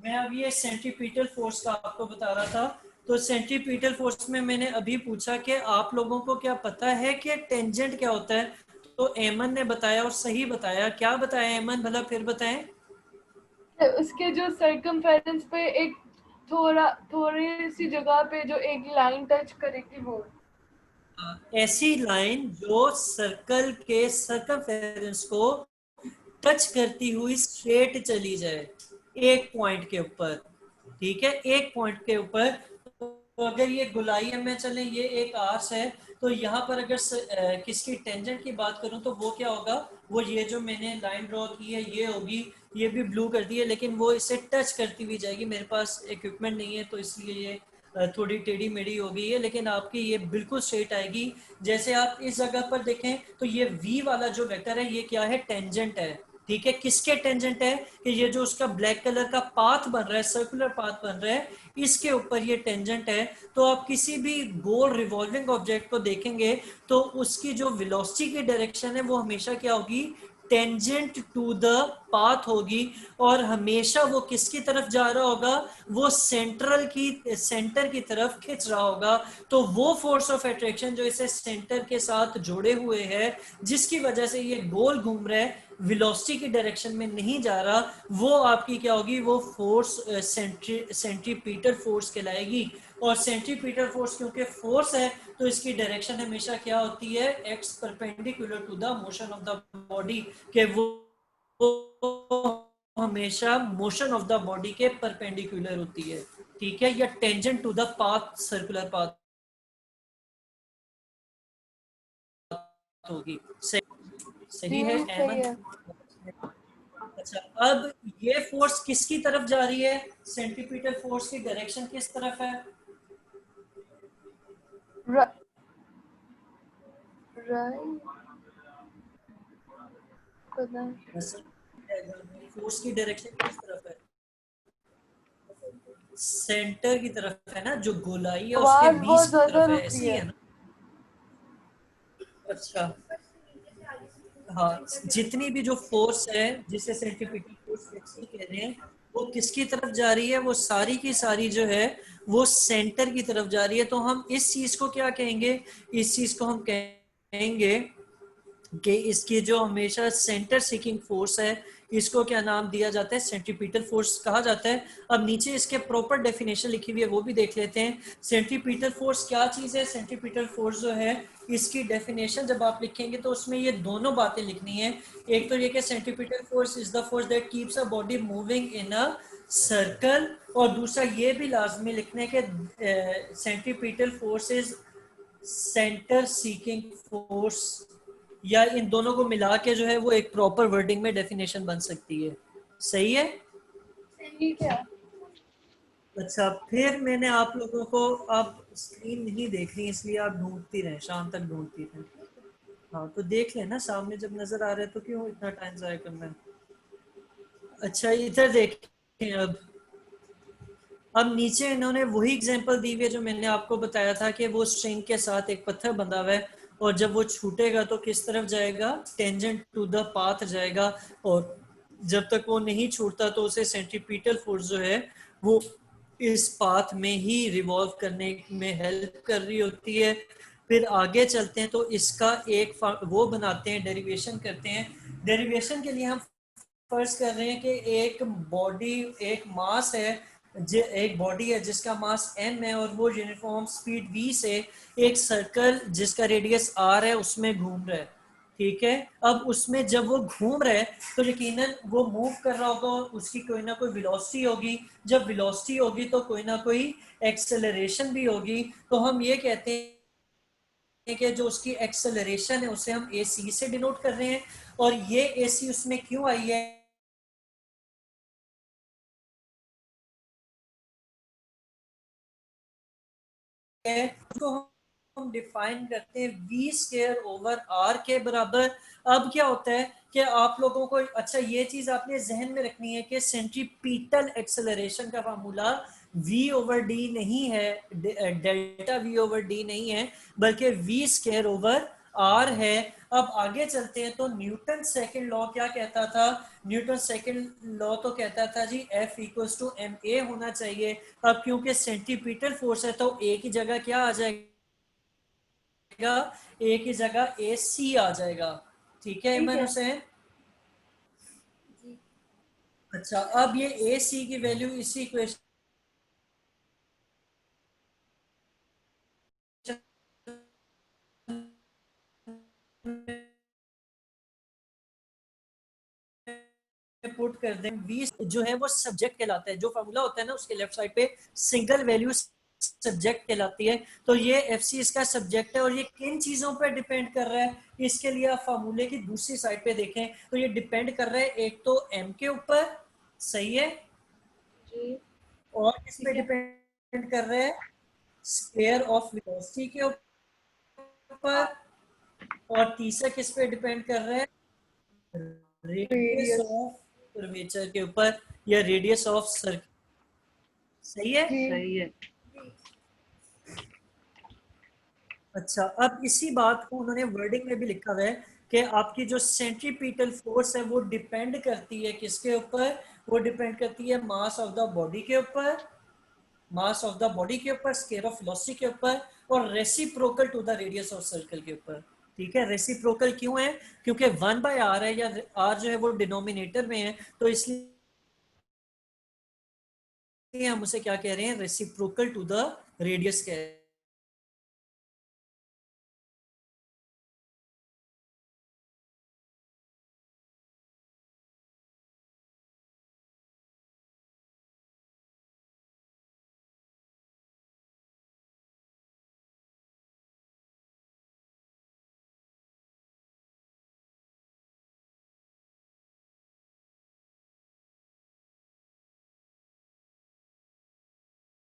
मैं अब ये सेंट्रीपिटल फोर्स का आपको बता रहा था। तो सेंट्रीपिटल फोर्स में मैंने अभी पूछा कि आप लोगों को क्या पता है कि टेंजेंट क्या होता है। तो एमन ने बताया और सही बताया। क्या बताया एमन, भला फिर बताएं। उसके जो सर्कमफेरेंस पे एक थोड़ी सी जगह पे जो एक लाइन टच करेगी वो। ऐसी लाइन जो सर्कल के सर्कमफेरेंस को टच करती हुई स्ट्रेट चली जाए एक पॉइंट के ऊपर। ठीक है, एक पॉइंट के ऊपर। तो अगर ये गोलाई में चले, ये एक आर्स है, तो यहाँ पर अगर किसकी टेंजेंट की बात करूं तो वो क्या होगा, वो ये जो मैंने लाइन ड्रॉ की है ये होगी। ये भी ब्लू कर दी है, लेकिन वो इसे टच करती हुई जाएगी। मेरे पास इक्विपमेंट नहीं है तो इसलिए ये थोड़ी टेढ़ी मेढ़ी हो गई है, लेकिन आपकी ये बिल्कुल स्ट्रेट आएगी। जैसे आप इस जगह पर देखें तो ये v वाला जो वेक्टर है ये क्या है, टेंजेंट है। ठीक है, किसके टेंजेंट है कि ये जो उसका ब्लैक कलर का पाथ बन रहा है, सर्कुलर पाथ बन रहा है, इसके ऊपर ये टेंजेंट है। तो आप किसी भी गोल रिवॉल्विंग ऑब्जेक्ट को देखेंगे तो उसकी जो वेलोसिटी की डायरेक्शन है वो हमेशा क्या होगी, टेंजेंट टू द पाथ होगी। और हमेशा वो किसकी तरफ जा रहा होगा, वो सेंटर की तरफ खिंच रहा होगा। तो वो फोर्स ऑफ अट्रैक्शन जो इसे सेंटर के साथ जोड़े हुए है, जिसकी वजह से ये गोल घूम रहा है, वेलोसिटी की डायरेक्शन में नहीं जा रहा, वो आपकी क्या होगी, वो फोर्स सेंट्रीपिटल फोर्स कहलाएगी। और सेंट्रीपिटल फोर्स क्योंकि फोर्स है तो इसकी डायरेक्शन हमेशा क्या होती है, X perpendicular to the motion of the body. के वो हमेशा मोशन ऑफ द बॉडी के परपेंडिकुलर होती है। ठीक है, या tangent to the path, circular path होगी। सही है सही अहमद। है। अच्छा, अब ये फोर्स किसकी तरफ जा रही है, सेंट्रीपिटल फोर्स की डायरेक्शन किस तरफ है। राइट। फोर्स की डायरेक्शन किस तरफ है, सेंटर की तरफ है ना, जो गोलाई है उसके आवाज बहुत बीच की ज्यादा तरफ है, रुक रही ऐसी है। है ना। अच्छा, हाँ, जितनी भी जो फोर्स है जिसे सेंट्रीपिटल फोर्स फ्रिक्शन कह रहे हैं, वो किसकी तरफ जा रही है, वो सारी की सारी जो है वो सेंटर की तरफ जा रही है। तो हम इस चीज को क्या कहेंगे, इस चीज को हम कहेंगे कि इसकी जो हमेशा सेंटर सीकिंग फोर्स है, इसको क्या नाम दिया जाता है, सेंट्रीपिटल फोर्स कहा जाता है। अब नीचे इसके प्रॉपर डेफिनेशन लिखी हुई है वो भी देख लेते हैं। सेंट्रीपिटल फोर्स क्या चीज है, सेंट्रीपिटल फोर्स जो है इसकी डेफिनेशन जब आप लिखेंगे तो उसमें ये दोनों बातें लिखनी है। एक तो ये कि centripetal force is the force that keeps a body moving in a circle, और दूसरा ये भी लाजमी लिखने के centripetal force is centre seeking force, या इन दोनों को मिला के जो है वो एक प्रॉपर वर्डिंग में डेफिनेशन बन सकती है। सही है। ठीक है। अच्छा, फिर मैंने आप लोगों को, आप स्क्रीन नहीं देख रही इसलिए आप ढूंढती रहे, शाम तक ढूंढती रहे। हाँ तो देख लेना, सामने जब नजर आ रहा है तो क्यों इतना टाइम जाया करना है। अच्छा, इधर देखें। अब नीचे इन्होंने वही एग्जांपल दी हुई है जो मैंने आपको बताया था कि वो स्ट्रिंग के साथ एक पत्थर बंधा हुआ है, और जब वो छूटेगा तो किस तरफ जाएगा, टेंजेंट टू द पाथ जाएगा। और जब तक वो नहीं छूटता तो उसे सेंट्रीपिटल फोर्स जो है वो इस पाथ में ही रिवॉल्व करने में हेल्प कर रही होती है। फिर आगे चलते हैं तो इसका एक वो बनाते हैं, डेरिवेशन करते हैं। डेरिवेशन के लिए हम फर्ज कर रहे हैं कि एक बॉडी, एक मास है, एक बॉडी है जिसका मास m है और वो यूनिफॉर्म स्पीड v से एक सर्कल जिसका रेडियस r है उसमें घूम रहा है। ठीक है, अब उसमें जब वो घूम रहा है तो यकीनन वो मूव कर रहा होगा, उसकी कोई ना कोई वेलोसिटी होगी। जब वेलोसिटी होगी तो कोई ना कोई एक्सेलरेशन भी होगी। तो हम ये कहते हैं कि जो उसकी एक्सेलरेशन है उसे हम ए सी से डिनोट कर रहे हैं। और ये ए सी उसमें क्यों आई है, तो हम डिफाइन करते हैं वी स्क्वायर ओवर आर के बराबर। अब क्या होता है कि आप लोगों को, अच्छा ये चीज आपने जहन में रखनी है कि सेंट्रीपिटल एक्सेलरेशन का फार्मूला v ओवर डी नहीं है, डेल्टा v ओवर डी नहीं है, बल्कि v स्क्वायर ओवर r है। अब आगे चलते हैं तो न्यूटन सेकंड लॉ क्या कहता था? न्यूटन सेकंड लॉ तो कहता था जी F equals to M A होना चाहिए। अब क्योंकि सेंट्रीपिटल फोर्स है तो ए की जगह क्या आ जाएगा? ए की जगह ए सी आ जाएगा। ठीक है ठीक इमन है। हुसैन? अच्छा, अब ये ए सी की वैल्यू इसी इक्वेशन पुट कर दें। वी जो है वो सब्जेक्ट कहलाता है, जो फार्मूला होता है ना उसके लेफ्ट साइड पे सिंगल वैल्यू सब्जेक्ट कहलाती है। तो ये एफ सी इसका सब्जेक्ट है और ये किन चीजों पर डिपेंड कर रहा है? इसके लिए आप फार्मूले की दूसरी साइड पे देखें तो ये डिपेंड कर रहा है एक तो एम के ऊपर, सही है, जी और किस पे ठीक है। डिपेंड कर रहा है? स्क्वायर ऑफ वेलोसिटी के ऊपर, और तीसरा किस पे डिपेंड कर रहा है? Radius radius. ऑफ कर्वेचर के ऊपर या रेडियस ऑफ सर्कल। सही है? जी सही है। अच्छा, अब इसी बात को उन्होंने वर्डिंग में भी लिखा हुआ है कि आपकी जो सेंट्रीपिटल फोर्स है वो डिपेंड करती है किसके ऊपर? वो डिपेंड करती है मास ऑफ द बॉडी के ऊपर, मास ऑफ द बॉडी के ऊपर, स्क्वायर ऑफ वेलोसिटी के ऊपर, और reciprocal to the radius of circle के ऊपर। ठीक है, रेसिप्रोकल क्यों है? क्योंकि 1/r है, या r जो है वो डिनोमिनेटर में है, तो इसलिए हम उसे क्या कह रहे हैं? रेसिप्रोकल टू द रेडियस कह रहे हैं।